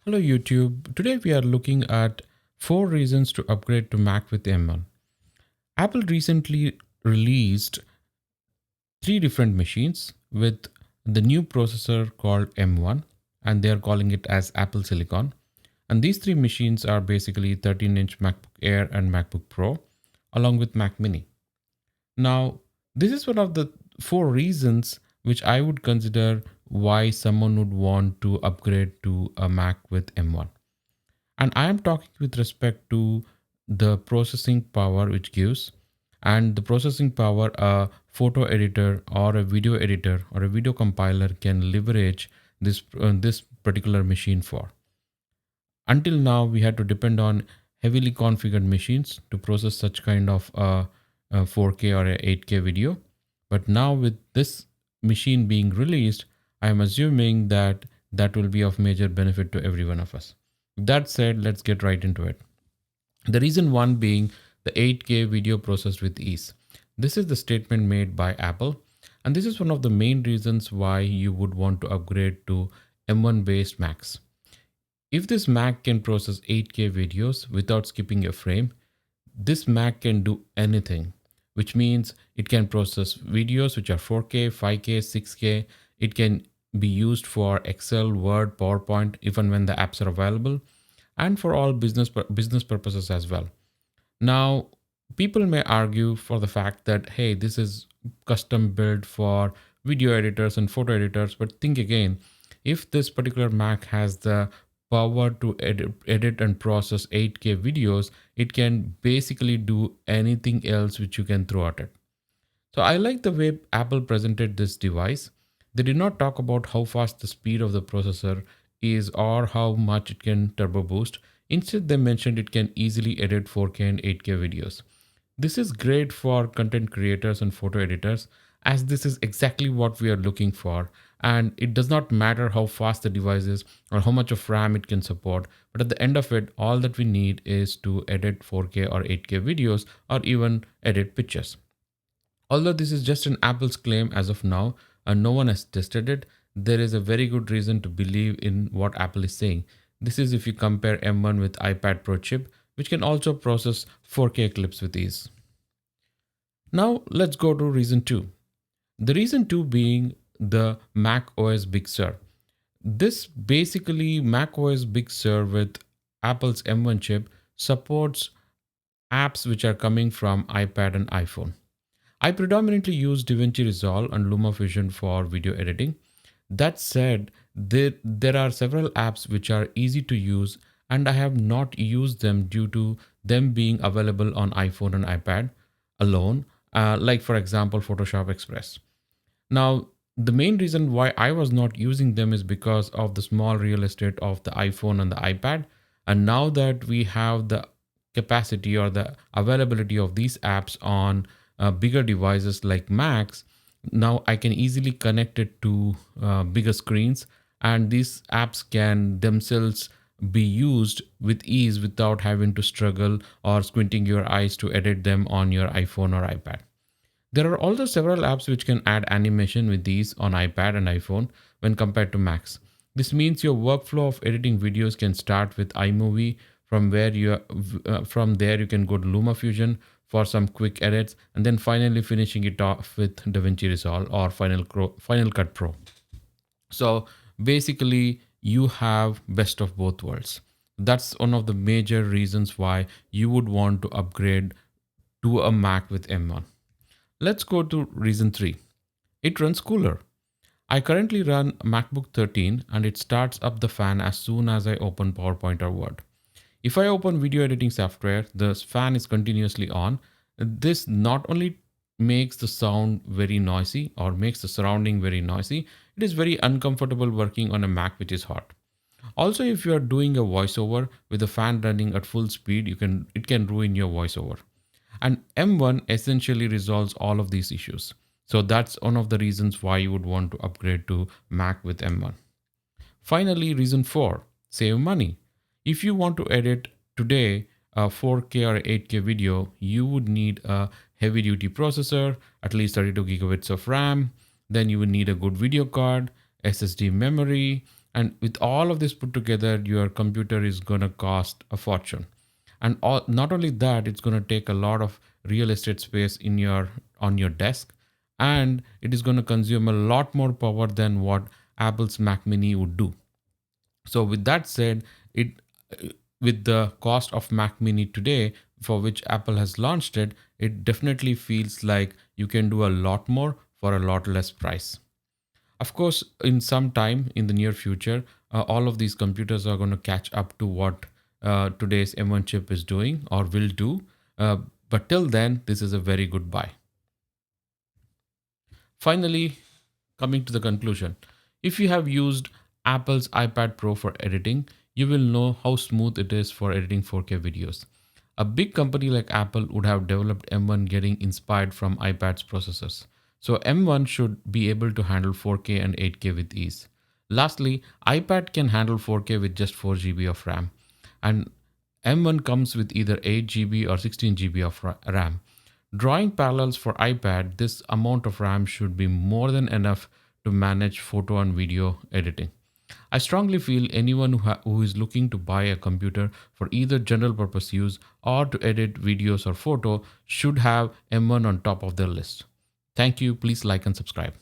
Hello YouTube. Today we are looking at 4 reasons to upgrade to Mac with M1. Apple recently released 3 different machines with the new processor called M1 and they are calling it as Apple Silicon. And these 3 machines are basically 13-inch MacBook Air and MacBook Pro along with Mac Mini. Now, this is one of the 4 reasons which I would consider why someone would want to upgrade to a Mac with M1. And I am talking with respect to the processing power which gives and the processing power a photo editor or a video editor or a video compiler can leverage this particular machine for. Until now, we had to depend on heavily configured machines to process such kind of a 4K or a 8K video. But now with this machine being released, I am assuming that that will be of major benefit to every one of us. That said, let's get right into it. The reason one being the 8K video processed with ease. This is the statement made by Apple, and this is one of the main reasons why you would want to upgrade to M1 based Macs. If this Mac can process 8K videos without skipping a frame, this Mac can do anything, which means it can process videos which are 4K, 5K, 6K. It can be used for Excel, Word, PowerPoint, even when the apps are available, and for all business purposes as well. Now, people may argue for the fact that, hey, this is custom built for video editors and photo editors, but think again, if this particular Mac has the power to edit and process 8K videos, it can basically do anything else which you can throw at it. So I like the way Apple presented this device. They did not talk about how fast the speed of the processor is or how much it can turbo boost. Instead, they mentioned it can easily edit 4K and 8K videos. This is great for content creators and photo editors, as this is exactly what we are looking for. And it does not matter how fast the device is or how much of RAM it can support, but at the end of it, all that we need is to edit 4K or 8K videos or even edit pictures. Although this is just an Apple's claim as of now and no one has tested it, there is a very good reason to believe in what Apple is saying. This is if you compare M1 with iPad Pro chip, which can also process 4K clips with ease. Now let's go to reason 2. The reason 2 being the Mac OS Big Sur. This basically Mac OS Big Sur with Apple's M1 chip supports apps which are coming from iPad and iPhone. I predominantly use DaVinci Resolve and LumaFusion for video editing. That said, there are several apps which are easy to use and I have not used them due to them being available on iPhone and iPad alone, like for example Photoshop Express. Now, the main reason why I was not using them is because of the small real estate of the iPhone and the iPad. And now that we have the capacity or the availability of these apps on bigger devices like Macs, now I can easily connect it to bigger screens, and these apps can themselves be used with ease without having to struggle or squinting your eyes to edit them on your iPhone or iPad. There are also several apps which can add animation with these on iPad and iPhone when compared to Macs. This means your workflow of editing videos can start with iMovie. From there you can go to LumaFusion for some quick edits, and then finally finishing it off with DaVinci Resolve or Final Cut Pro. So basically, you have best of both worlds. That's one of the major reasons why you would want to upgrade to a Mac with M1. Let's go to reason 3. It runs cooler. I currently run MacBook 13 and it starts up the fan as soon as I open PowerPoint or Word. If I open video editing software, the fan is continuously on. This not only makes the sound very noisy or makes the surrounding very noisy, it is very uncomfortable working on a Mac which is hot. Also, if you are doing a voiceover with the fan running at full speed, it can ruin your voiceover. And M1 essentially resolves all of these issues. So that's one of the reasons why you would want to upgrade to Mac with M1. Finally, reason 4, save money. If you want to edit today a 4K or 8K video, you would need a heavy duty processor, at least 32 gigabits of RAM. Then you would need a good video card, SSD memory, And with all of this put together, your computer is going to cost a fortune. And not only that, it's going to take a lot of real estate space in your on your desk, and it is going to consume a lot more power than what Apple's Mac Mini would do. So with that said, it with the cost of Mac Mini today, for which Apple has launched it, it definitely feels like you can do a lot more for a lot less price. Of course, in some time in the near future, all of these computers are going to catch up to what today's M1 chip is doing or will do. Uh, but till then, this is a very good buy. Finally, coming to the conclusion, if you have used Apple's iPad Pro for editing, you will know how smooth it is for editing 4K videos. A big company like Apple would have developed M1 getting inspired from iPad's processors. So M1 should be able to handle 4K and 8K with ease. Lastly, iPad can handle 4K with just 4 GB of RAM. And M1 comes with either 8 GB or 16 GB of RAM. Drawing parallels for iPad, this amount of RAM should be more than enough to manage photo and video editing. I strongly feel anyone who is looking to buy a computer for either general purpose use or to edit videos or photo should have M1 on top of their list. Thank you. Please like and subscribe.